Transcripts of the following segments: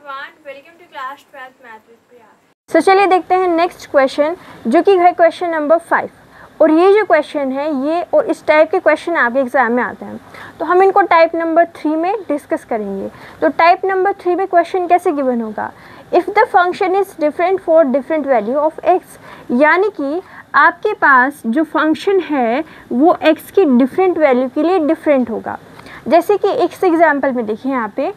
everyone, welcome to class 12th math with Priya. So चलिए देखते हैं नेक्स्ट क्वेश्चन जो कि है क्वेश्चन नंबर 5। और ये जो क्वेश्चन है ये और इस टाइप के क्वेश्चन आपके एग्जाम में आते हैं, तो हम इनको टाइप नंबर 3 में डिस्कस करेंगे। तो टाइप नंबर 3 में क्वेश्चन कैसे गिवन होगा, if the function is different for different value of x, यानी कि आपके पास जो फंक्शन है वो एक्स की डिफरेंट वैल्यू के लिए डिफरेंट होगा। जैसे कि एक एग्जाम्पल में देखिए यहाँ पे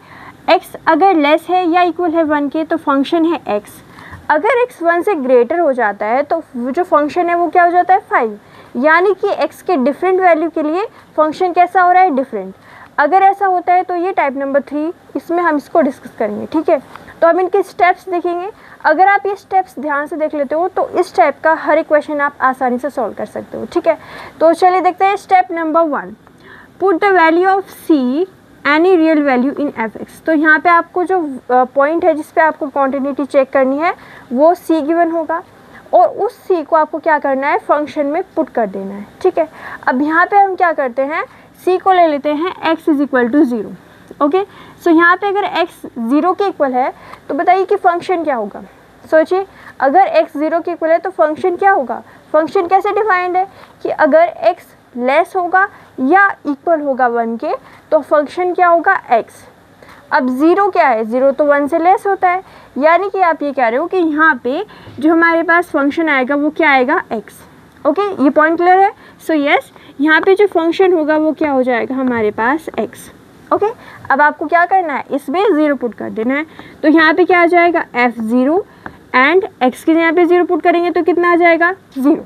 x अगर लेस है या इक्वल है 1 के तो फंक्शन है x, अगर x 1 से ग्रेटर हो जाता है तो जो फंक्शन है वो क्या हो जाता है 5, यानी कि x के डिफरेंट वैल्यू के लिए फंक्शन कैसा हो रहा है डिफरेंट। अगर ऐसा होता है तो ये टाइप नंबर 3, इसमें हम इसको डिस्कस करेंगे। ठीक है, तो हम इनके स्टेप्स देखेंगे। अगर आप ये स्टेप्स ध्यान से देख लेते हो तो इस टाइप का हर एक क्वेश्चन आप आसानी से सॉल्व कर सकते हो। ठीक है, तो चलिए देखते हैं step number 1, put the value of c any real value in F x. तो यहाँ पे आपको जो पॉइंट है जिस पे आपको क्वांटिटी चेक करनी है वो c गिवन होगा और उस c को आपको क्या करना है फंक्शन में पुट कर देना है। ठीक है, अब यहाँ पे हम क्या करते हैं c को ले लेते हैं x is equal to 0। Okay, so यहाँ पे अगर x 0 के इक्वल है तो बताइए कि फंक्शन क्या होगा। सोचिए, अगर x 0 के इक्वल है तो फंक्शन क्या होगा। फंक्शन कैसे डिफाइंड है कि अगर x लेस होगा या इक्वल होगा 1 के तो फंक्शन क्या होगा x। अब 0 क्या है, 0 तो 1 से लेस होता है, यानी कि आप ये कह रहे हो कि यहाँ पे जो हमारे पास फंक्शन आएगा वो क्या आएगा x। ओके, ये पॉइंट क्लियर है। सो यस, यहाँ पे जो फंक्शन होगा वो क्या हो जाएगा हमारे पास x। ओके, अब आपको क्या करना है इसमें 0 पुट कर देना है, तो यहाँ पे क्या आ जाएगा f0 एंड x के यहाँ पे 0 पुट करेंगे तो कितना आ जाएगा 0।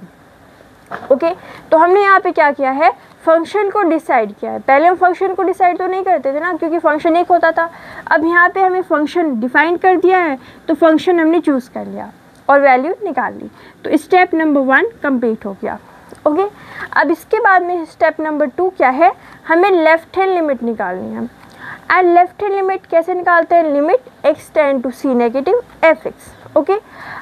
ओके, तो हमने यहाँ पे क्या किया है फंक्शन को डिसाइड किया है। पहले हम फंक्शन को डिसाइड तो नहीं करते थे ना, क्योंकि फंक्शन एक होता था। अब यहाँ पे हमें फंक्शन डिफाइन कर दिया है तो फंक्शन हमने चूज़ कर लिया और वैल्यू निकाल ली, तो स्टेप नंबर 1 कंप्लीट हो गया। ओके, अब इसके बाद में स्टेप नंबर 2 क्या है, हमें लेफ्ट हैंड लिमिट निकालनी है। एंड लेफ्ट हैंड लिमिट कैसे निकालते हैं, limit x tend to c negative f(x). Okay,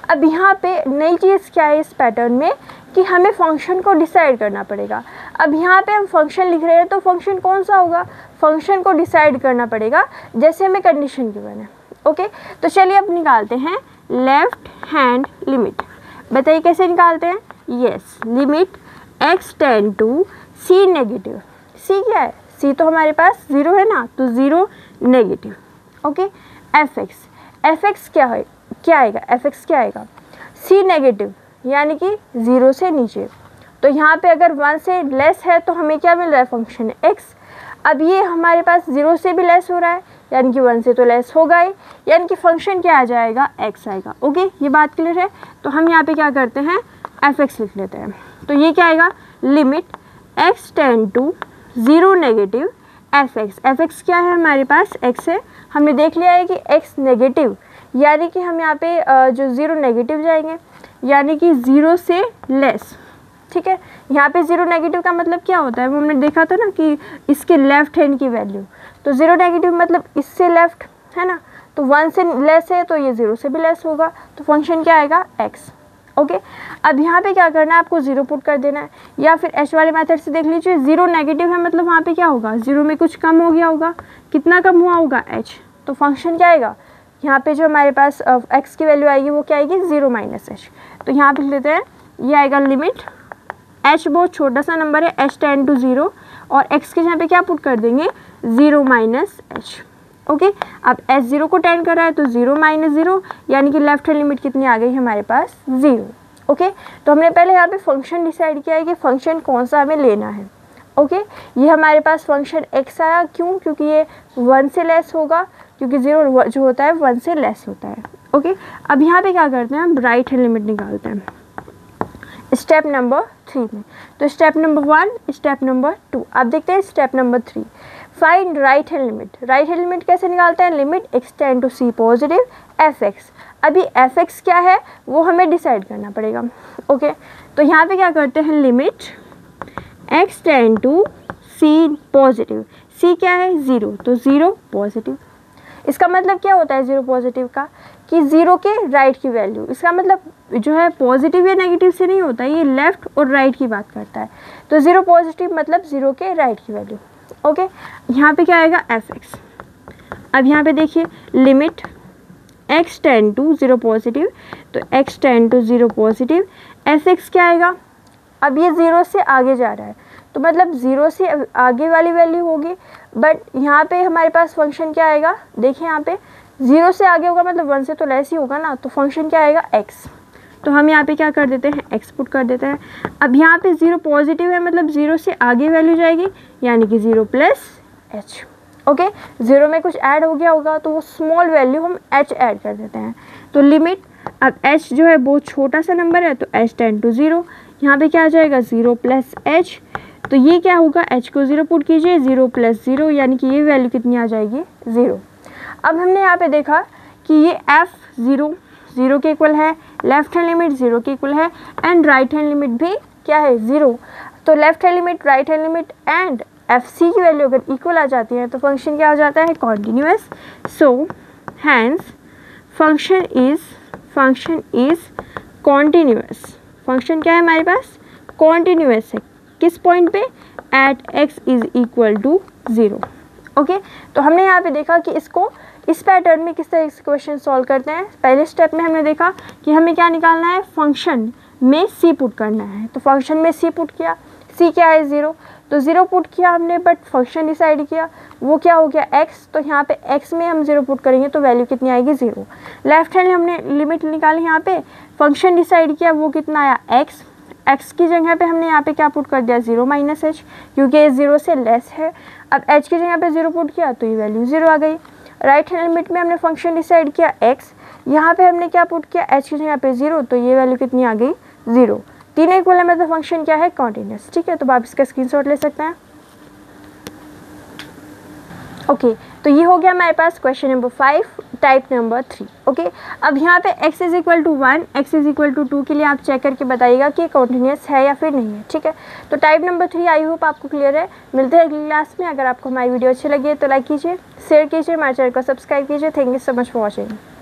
अब यहाँ पे नई चीज़ क्या है इस पैटर्न में कि हमें फंक्शन को डिसाइड करना पड़ेगा। अब यहाँ पे हम फंक्शन लिख रहे हैं तो फंक्शन कौन सा होगा, फंक्शन को डिसाइड करना पड़ेगा जैसे हमें कंडीशन गिवन है। ओके, तो चलिए अब निकालते हैं लेफ्ट हैंड लिमिट। बताइए कैसे निकालते हैं। Yes, limit x tend to c negative. c क्या है, c तो हमारे पास 0 है ना, तो 0 नेगेटिव। ओके, f(x) क्या आएगा f(x) क्या आएगा c नेगेटिव, यानी कि 0 से नीचे। तो यहाँ पे अगर 1 से लेस है तो हमें क्या मिल रहा है फंक्शन x। अब ये हमारे पास 0 से भी लेस हो रहा है, यानी कि 1 से तो लेस होगा ही, यानी कि फंक्शन क्या आ जाएगा x आएगा। ओके, ये बात क्लियर है। तो हम यहाँ पे क्या करते हैं f(x) लिख लेते हैं, तो ये क्या आएगा limit x tend to 0 negative f(x) क्या है हमारे पास x है। हमने देख लिया है कि x नेगेटिव, यानी कि हम यहाँ पे जो 0 नेगेटिव जाएंगे, यानी कि 0 से लेस। ठीक है, यहाँ पे 0 नेगेटिव का मतलब क्या होता है वो हमने देखा था ना कि इसके लेफ्ट हैंड की वैल्यू, तो 0 नेगेटिव मतलब इससे लेफ्ट है ना, तो 1 से लेस है तो ये 0 से भी लेस होगा, तो फंक्शन क्या आएगा x। ओके, अब यहाँ पे क्या करना है आपको 0 पुट कर देना है, या फिर h वाले मेथड से देख लीजिए 0 नेगेटिव है मतलब वहाँ पे क्या होगा 0 में कुछ कम हो गया होगा, कितना कम हुआ होगा h, तो फंक्शन क्या आएगा यहाँ पे जो हमारे पास x की वैल्यू आएगी वो क्या आएगी 0 माइनस h। तो यहाँ पे लेते हैं ये आएगा लिमिट h बहुत छोटा सा नंबर है h टेंड टू 0 और x के यहाँ पे क्या पुट कर देंगे 0 माइनस h। ओके, अब h 0 को टेंड कर रहा है तो 0 माइनस 0, यानी कि लेफ्ट हैंड लिमिट कितनी आ गई हमारे पास 0। ओके, तो हमने पहले यहाँ पे फंक्शन डिसाइड किया है कि फंक्शन कौन सा हमें लेना है। ओके, ये हमारे पास फंक्शन x आया, क्यों, क्योंकि ये 1 से लेस होगा, क्योंकि 0 जो होता है 1 से लेस होता है। ओके, अब यहाँ पे क्या करते हैं हम राइट हैंड लिमिट निकालते हैं स्टेप नंबर 3 में। तो स्टेप नंबर 1, स्टेप नंबर 2। अब देखते हैं step number 3, find right hand limit. Right hand limit कैसे निकालते हैं, limit x tend to c positive f(x). अभी f(x) क्या है वो हमें डिसाइड करना पड़ेगा। ओके, तो यहाँ पे क्या करते हैं limit x tend to c positive. c क्या है 0, तो 0 पॉजिटिव। इसका मतलब क्या होता है 0 पॉजिटिव का, कि 0 के राइट की वैल्यू, इसका मतलब जो है पॉजिटिव या नेगेटिव से नहीं होता, ये लेफ़्ट और राइट की बात करता है। तो 0 पॉजिटिव मतलब 0 के राइट की वैल्यू। ओके, यहाँ पे क्या आएगा f(x). अब यहाँ पे देखिए limit x tend to 0 positive, तो x tend to 0 positive, f(x) क्या आएगा, अब ये 0 से आगे जा रहा है तो मतलब 0 से आगे वाली वैल्यू होगी, बट यहाँ पे हमारे पास फंक्शन क्या आएगा, देखिए यहाँ पे 0 से आगे होगा मतलब 1 से तो लेस ही होगा ना, तो फंक्शन क्या आएगा x, तो हम यहाँ पे क्या कर देते हैं x पुट कर देते हैं। अब यहाँ पे 0 पॉजिटिव है मतलब 0 से आगे वैल्यू जाएगी यानी कि 0 प्लस h, ओके। 0 में कुछ ऐड हो गया होगा तो वो स्मॉल वैल्यू हम h ऐड कर देते हैं, तो लिमिट, अब h जो है बहुत छोटा सा नंबर है तो h टेंड टू 0, यहाँ पे क्या आ जाएगा 0 प्लस h, तो ये क्या होगा h को 0 पुट कीजिए, 0 प्लस 0 यानी कि ये वैल्यू कितनी आ जाएगी 0। अब हमने यहाँ पे देखा कि ये f 0 के इक्वल है, लेफ्ट हैंड लिमिट 0 के इक्वल है एंड राइट हैंड लिमिट भी क्या है 0, तो left hand limit, right hand limit and fc की वैल्यू अगर इक्वल आ जाती है तो फंक्शन क्या हो जाता है continuous. So hence function is continuous, function क्या है हमारे पास कॉन्टिन्यूअस है, किस पॉइंट पे, at x is equal to 0, okay. तो हमने यहाँ पे देखा कि इसको इस पैटर्न में किस तरह से क्वेश्चन सॉल्व करते हैं। पहले स्टेप में हमने देखा कि हमें क्या निकालना है, फंक्शन में c पुट करना है, तो फंक्शन में c पुट किया, c क्या है 0, तो 0 पुट किया हमने, बट फंक्शन डिसाइड किया वो क्या हो गया x, तो यहाँ पे x में हम 0 पुट करेंगे तो वैल्यू कितनी आएगी 0। लेफ्ट हैंड हमने लिमिट निकाली, यहाँ पे फंक्शन डिसाइड किया वो कितना आया x की जगह पे हमने यहाँ पे क्या पुट कर दिया 0 माइनस h, क्योंकि ये 0 से लेस है। अब h की जगह पे 0 पुट किया तो ये वैल्यू 0 आ गई। राइट हैंड लिमिट में हमने फंक्शन डिसाइड किया x, यहाँ पे हमने क्या पुट किया h की जगह पे 0, तो ये वैल्यू कितनी आ गई 0। तीनों इक्वल है मतलब फंक्शन क्या है कॉन्टिन्यूअस, ठीक है। तो आप इसका स्क्रीनशॉट ले सकते हैं, ओके। तो ये हो गया हमारे पास question number 5 type number 3, okay. अब यहाँ पे x is equal to 1, x is equal to 2 के लिए आप चेक करके बताइएगा कि कॉन्टिन्यूअस है या फिर नहीं है, ठीक है। तो टाइप नंबर 3 आई होप आपको क्लियर है। मिलते हैं अगली क्लास में। अगर आपको हमारी वीडियो अच्छी लगी है तो लाइक कीजिए, शेयर कीजिए, हमारे चैनल को सब्सक्राइब कीजिए। Thank you so much for watching.